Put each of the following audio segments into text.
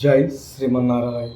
జై శ్రీమన్నారాయణ.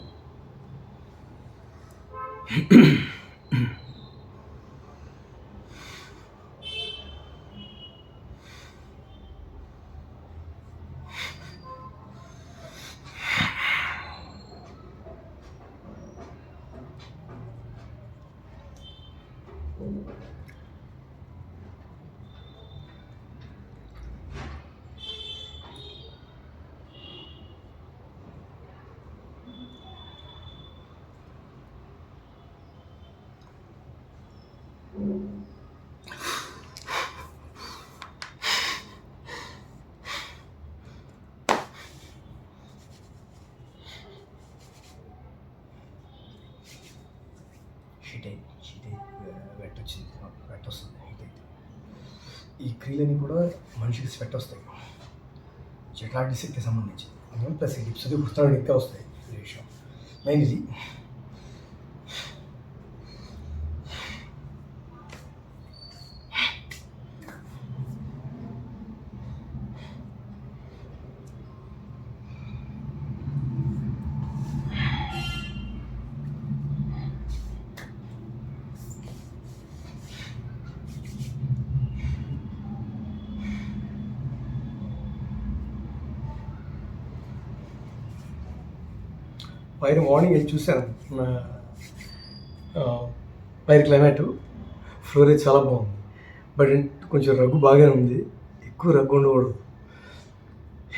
వెట్ వచ్చింది, వెట్ వస్తుంది, హీట్ అయితే ఈ క్రియలన్నీ కూడా మనిషికి స్వెట్ వస్తాయి, జఠరాగ్ని శక్తికి సంబంధించి. ప్లస్ ఈ లిప్స్ గుర్తాడు ఇంకా వస్తాయి. ఈ విషయం మెయిన్ ఇది. పైన మార్నింగ్ వెళ్ళి చూశాను, పైన క్లైమేట్ ఫ్లోరేజ్ చాలా బాగుంది. బట్ కొంచెం రగ్గు బాగానే ఉంది. ఎక్కువ రగ్గు ఉండకూడదు.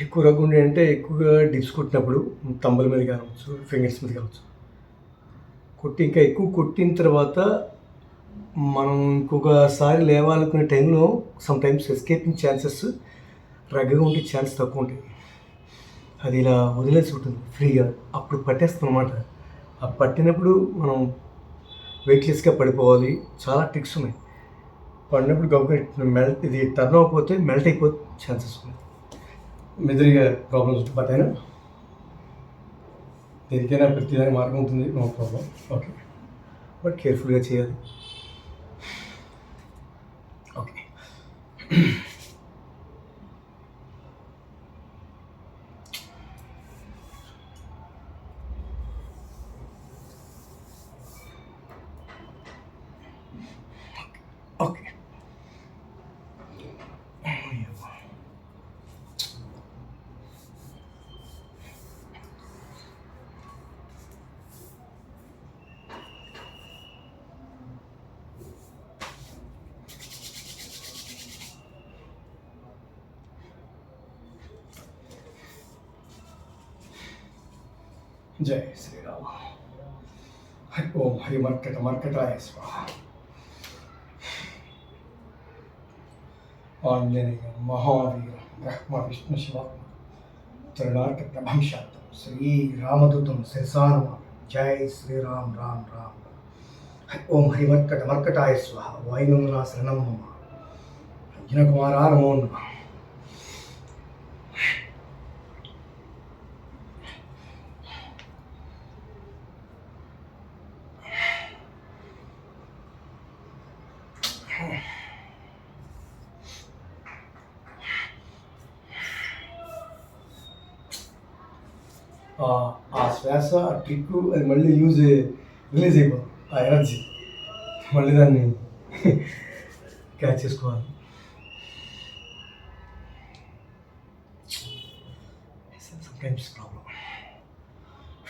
ఎక్కువ రగ్గు ఉండి అంటే ఎక్కువగా డిప్స్ కొట్టినప్పుడు తంబల మీద కావచ్చు, ఫింగర్స్ మీద కావచ్చు, కొట్టి ఇంకా ఎక్కువ కొట్టిన తర్వాత మనం ఇంకొకసారి లేవాలనుకునే టైంలో సమ్ టైమ్స్ ఎస్కేపింగ్ ఛాన్సెస్ రగ్గగా ఉండే ఛాన్స్ తక్కువ ఉంటాయి. అది ఇలా వదిలేసి ఉంటుంది ఫ్రీగా, అప్పుడు పట్టేస్తాం అన్నమాట. ఆ పట్టినప్పుడు మనం వెయిట్లెస్గా పడిపోవాలి. చాలా ట్రిక్స్ ఉన్నాయి. పడినప్పుడు గబుగా మెల్ట్, ఇది టర్న్ అవ్వకపోతే మెల్ట్ అయిపోతే ఛాన్సెస్ ఉన్నాయి. మెదడుగా ప్రాబ్లమ్స్ ఉంటుంది. బట్ అయినా దేనికైనా ప్రతిదానికి మార్గం ఉంటుంది, నో ప్రాబ్లం. ఓకే, బట్ కేర్ఫుల్గా చేయాలి. ఓకే. ఓకే, జై శ్రీరామ. ఓం హరి మర్కటాయ స్వాహ. ఆంజనేయ మహావీర బ్రహ్మ విష్ణు శివాత్మ త్రినాట ప్రభంశాంతం శ్రీరామదూతం శిరసాను. జై శ్రీరామ్ రామ్ రామ్. ఓం హరి మర్కటాయ స్వాహ. వాయునందనా శరణం మమ. అర్జునకుమారా నమో నమః. ఆ శ్వాస, ఆ ట్రిక్, అది మళ్ళీ రిలీజ్ అయిపోతుంది. ఆ ఎనర్జీ మళ్ళీ దాన్ని క్యాచ్ చేసుకోవాలి. సమ్టైమ్స్ ప్రాబ్లం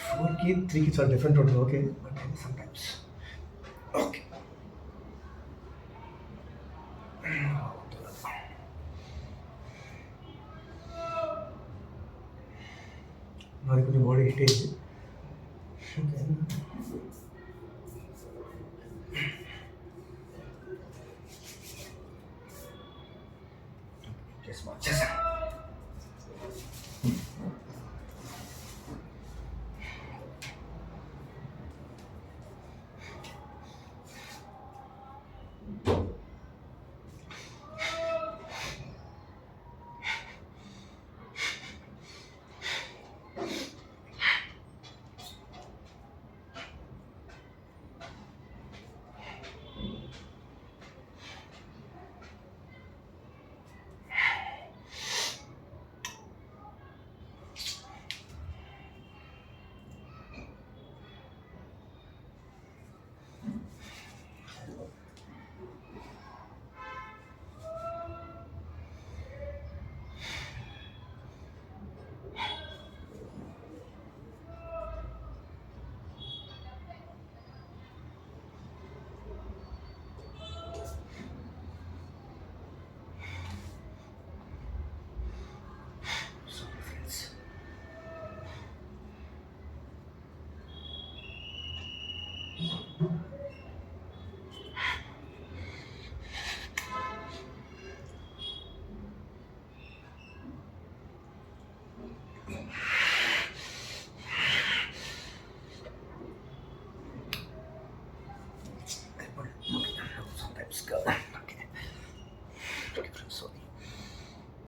4కి 3కి చాలా డిఫరెంట్ ఉంటుంది. Okay, but sometimes okay. మరి కొంచెం బాడీ హీట్ అయింది. ఓకే.